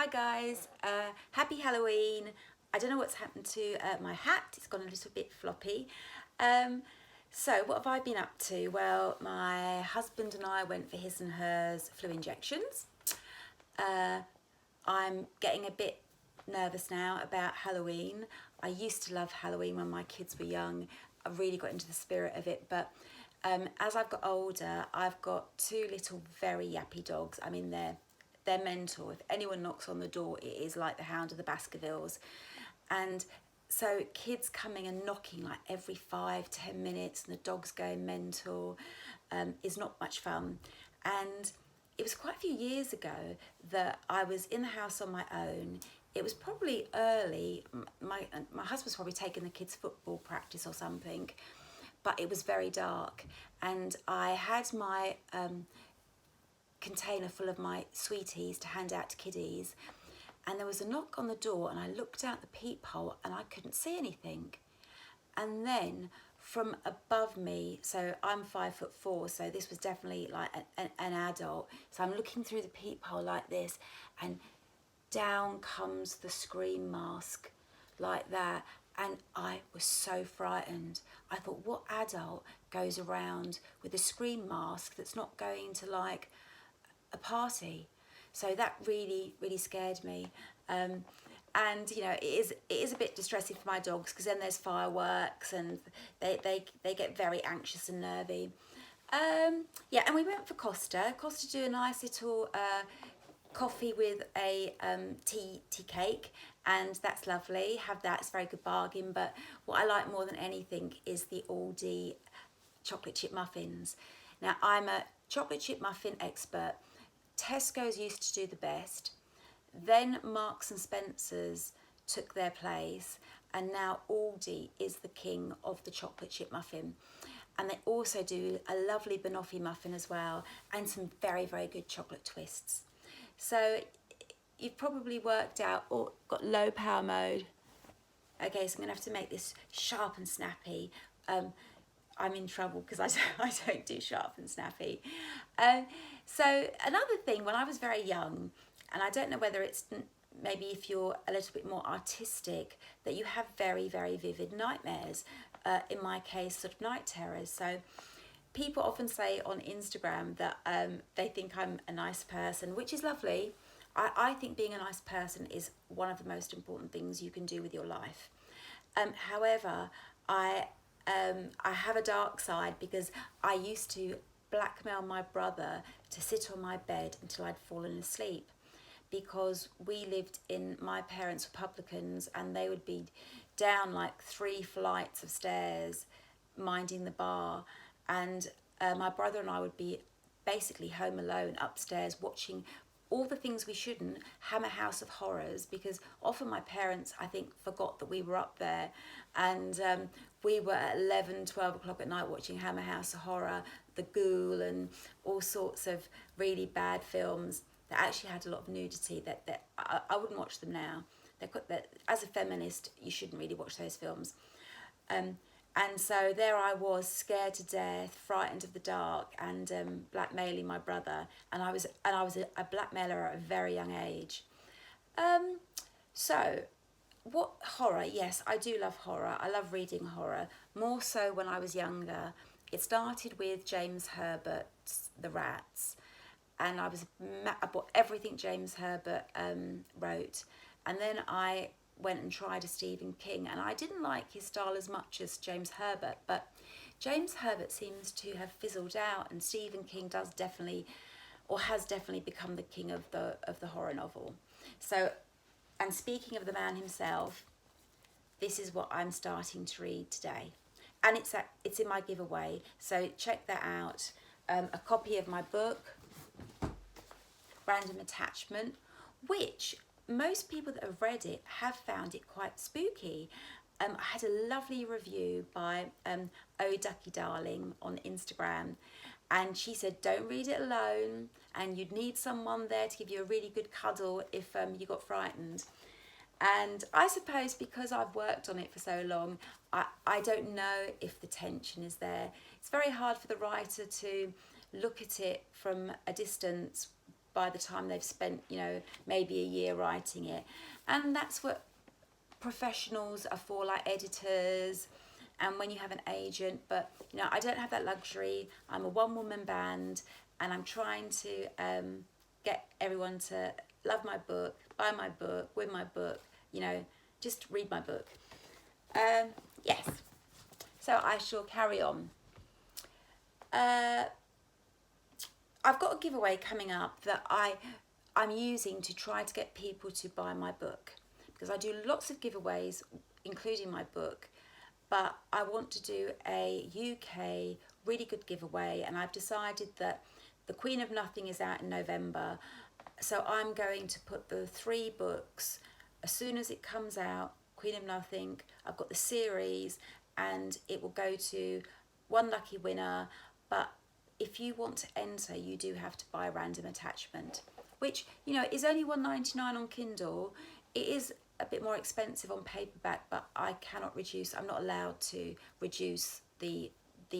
Hi guys, happy Halloween. I don't know what's happened to my hat, it's gone a little bit floppy. So what have I been up to? Well, my husband and I went for his and hers flu injections. I'm getting a bit nervous now about Halloween. I used to love Halloween when my kids were young. I really got into the spirit of it, but as I've got older, I've got two little very yappy dogs. I mean, they're mental. If anyone knocks on the door, it is like the Hound of the Baskervilles. And so kids coming and knocking like every 5-10 minutes and the dog's going mental is not much fun. And it was quite a few years ago that I was in the house on my own. It was probably early. My husband's probably taking the kids' football practice or something, but it was very dark. And I had my container full of my sweeties to hand out to kiddies, and there was a knock on the door, and I looked out the peephole and I couldn't see anything. And then from above me, so I'm 5'4", so this was definitely like an adult, so I'm looking through the peephole like this, and down comes the scream mask like that. And I was so frightened. I thought, what adult goes around with a scream mask that's not going to like a party? So that really scared me. And you know, it is a bit distressing for my dogs, because then there's fireworks and they get very anxious and nervy. Yeah, and we went for Costa to do a nice little coffee with a tea cake, and that's lovely. Have that, it's a very good bargain. But what I like more than anything is the Aldi chocolate chip muffins. Now, I'm a chocolate chip muffin expert. Tesco's used to do the best, then Marks and Spencer's took their place, and now Aldi is the king of the chocolate chip muffin. And they also do a lovely banoffee muffin as well, and some very good chocolate twists. So you've probably worked out, or got low power mode. Okay, so I'm gonna have to make this sharp and snappy. I'm in trouble because I don't do sharp and snappy. So another thing, when I was very young, and I don't know whether it's maybe if you're a little bit more artistic, that you have very vivid nightmares. In my case, sort of night terrors. So people often say on Instagram that they think I'm a nice person, which is lovely. I think being a nice person is one of the most important things you can do with your life. However, I have a dark side, because I used to blackmail my brother to sit on my bed until I'd fallen asleep, because we lived in, my parents were publicans, and they would be down like 3 flights of stairs minding the bar, and my brother and I would be basically home alone upstairs watching all the things we shouldn't, Hammer House of Horrors, because often my parents, I think, forgot that we were up there, and we were at 11-12 o'clock at night watching Hammer House of Horror, The Ghoul, and all sorts of really bad films that actually had a lot of nudity that I wouldn't watch them now. As a feminist, you shouldn't really watch those films. And so there I was, scared to death, frightened of the dark, and blackmailing my brother. And I was a blackmailer at a very young age. So, what horror? Yes, I do love horror. I love reading horror, more so when I was younger. It started with James Herbert's The Rats, and I bought everything James Herbert wrote, and then I went and tried a Stephen King, and I didn't like his style as much as James Herbert, but James Herbert seems to have fizzled out, and Stephen King does definitely, or has definitely become the king of the horror novel. So, and speaking of the man himself, this is what I'm starting to read today, and it's in my giveaway, so check that out. A copy of my book, Random Attachment, which most people that have read it have found it quite spooky. I had a lovely review by Oh Ducky Darling on Instagram, and she said don't read it alone, and you'd need someone there to give you a really good cuddle if you got frightened. And I suppose because I've worked on it for so long, I don't know if the tension is there. It's very hard for the writer to look at it from a distance by the time they've spent, you know, maybe a year writing it. And that's what professionals are for, like editors, and when you have an agent. But you know, I don't have that luxury. I'm a one-woman band, and I'm trying to get everyone to love my book, buy my book, win my book, you know, just read my book. Yes, so I shall carry on. I've got a giveaway coming up that I'm using to try to get people to buy my book, because I do lots of giveaways, including my book, but I want to do a UK really good giveaway, and I've decided that The Queen of Nothing is out in November, so I'm going to put the 3 books as soon as it comes out. Queen of Nothing, I've got the series, and it will go to one lucky winner. But if you want to enter, you do have to buy a random attachment, which, you know, is only $1.99 on Kindle. It is a bit more expensive on paperback, but I cannot reduce, I'm not allowed to reduce the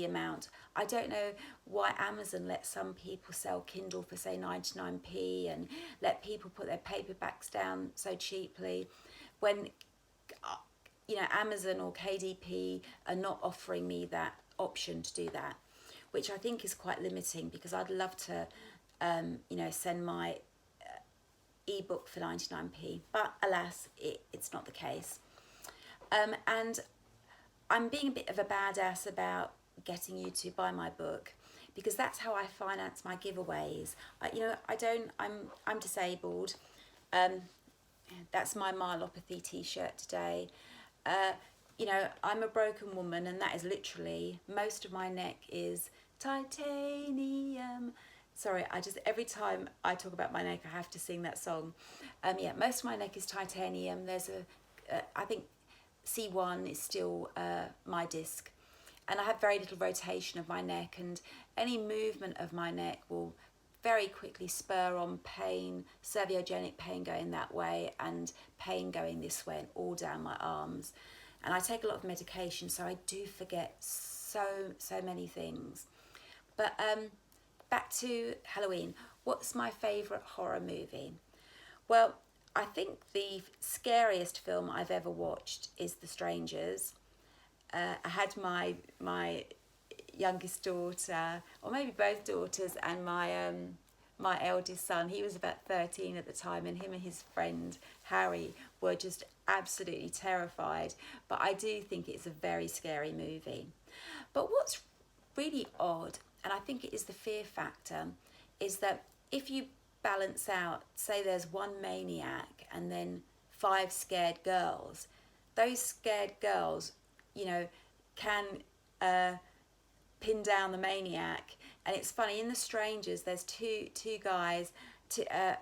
amount. I don't know why Amazon lets some people sell Kindle for say 99p and let people put their paperbacks down so cheaply, when you know, Amazon or KDP are not offering me that option to do that, which I think is quite limiting, because I'd love to you know, send my ebook for 99p, but alas, it's not the case. And I'm being a bit of a badass about getting you to buy my book, because that's how I finance my giveaways. You know, I'm disabled. That's my myelopathy t-shirt today. You know, I'm a broken woman, and that is literally, most of my neck is titanium. Sorry, every time I talk about my neck, I have to sing that song. Yeah, most of my neck is titanium. There's I think C1 is still my disc. And I have very little rotation of my neck, and any movement of my neck will very quickly spur on pain, cerviogenic pain going that way and pain going this way and all down my arms. And I take a lot of medication, so I do forget so many things. But back to Halloween. What's my favourite horror movie? Well, I think the scariest film I've ever watched is The Strangers. I had my youngest daughter, or maybe both daughters, and my eldest son. He was about 13 at the time, and him and his friend Harry were just absolutely terrified. But I do think it's a very scary movie. But what's really odd, and I think it is the fear factor, is that if you balance out, say there's one maniac and then 5 scared girls, those scared girls, you know, can pin down the maniac. And it's funny, in The Strangers, there's two guys, a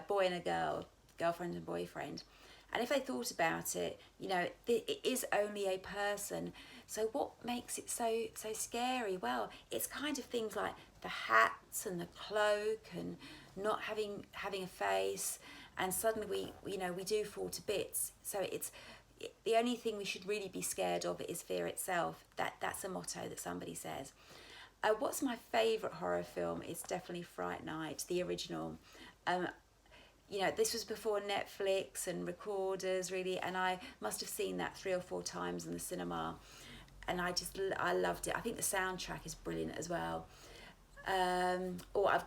boy and a girl, girlfriend and boyfriend. And if they thought about it, you know, it is only a person. So what makes it so scary? Well, it's kind of things like the hats and the cloak and not having a face, and suddenly we do fall to bits. So it's the only thing we should really be scared of is fear itself. That's a motto that somebody says. What's my favourite horror film? It's definitely Fright Night, the original. You know, this was before Netflix and recorders, really, and I must have seen that 3 or 4 times in the cinema, and I loved it. I think the soundtrack is brilliant as well. I've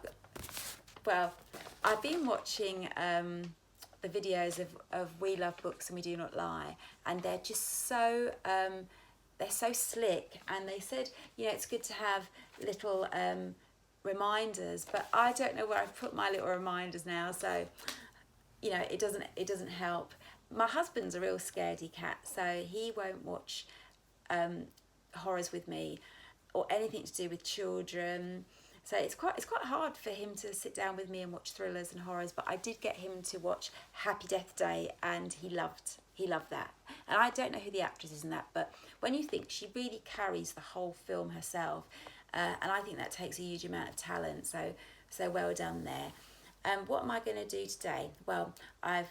been watching the videos of We Love Books and We Do Not Lie, and they're just so they're so slick. And they said, you know, it's good to have little reminders, but I don't know where I've put my little reminders now, so you know, it doesn't help. My husband's a real scaredy cat, so he won't watch horrors with me or anything to do with children. So it's quite hard for him to sit down with me and watch thrillers and horrors. But I did get him to watch Happy Death Day, and he loved that. And I don't know who the actress is in that, but when you think, she really carries the whole film herself, and I think that takes a huge amount of talent. So well done there. What am I going to do today? Well, I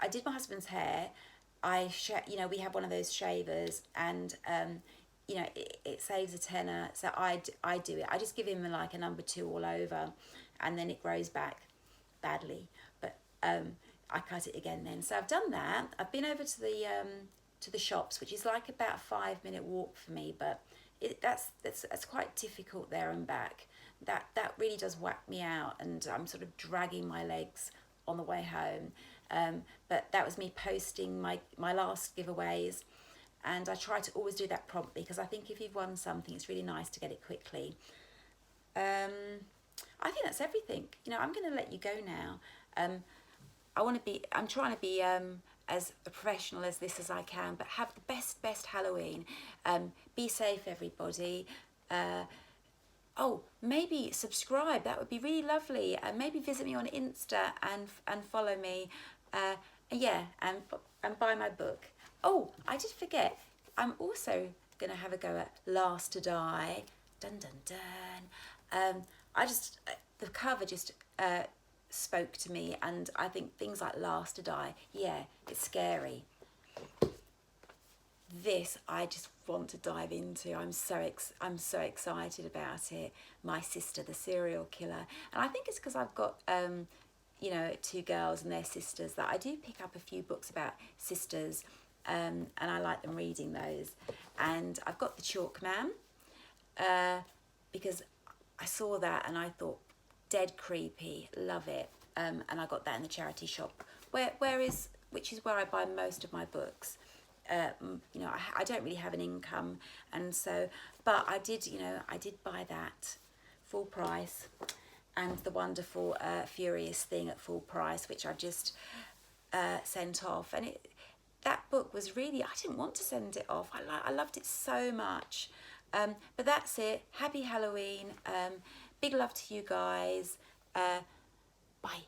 did my husband's hair. You know, we have one of those shavers, and you know, it saves a tenner, so I do it. I just give him like a number 2 all over, and then it grows back badly. But I cut it again then. So I've done that. I've been over to the shops, which is like about a 5-minute walk for me, but that's quite difficult there and back. That really does whack me out, and I'm sort of dragging my legs on the way home. But that was me posting my last giveaways, and I try to always do that promptly, because I think if you've won something, it's really nice to get it quickly. I think that's everything. You know, I'm going to let you go now. I'm trying to be as professional as this as I can, but have the best Halloween. Be safe, everybody. Oh, maybe subscribe. That would be really lovely. Maybe visit me on Insta and follow me. Yeah, and buy my book. Oh, I did forget. I'm also going to have a go at Last to Die. Dun dun dun. The cover just spoke to me, and I think things like Last to Die, yeah, it's scary. This I just want to dive into. I'm so excited about it. My Sister, the Serial Killer, and I think it's because I've got you know, 2 girls and their sisters, that I do pick up a few books about sisters, and I like them reading those. And I've got The Chalk Man, because I saw that and I thought, dead creepy, love it. And I got that in the charity shop, which is where I buy most of my books. You know, I don't really have an income, and so, but I did buy that full price, and the wonderful Furious Thing at full price, which I've just sent off. And that book was really, I didn't want to send it off. I loved it so much. But that's it. Happy Halloween. Big love to you guys. Bye.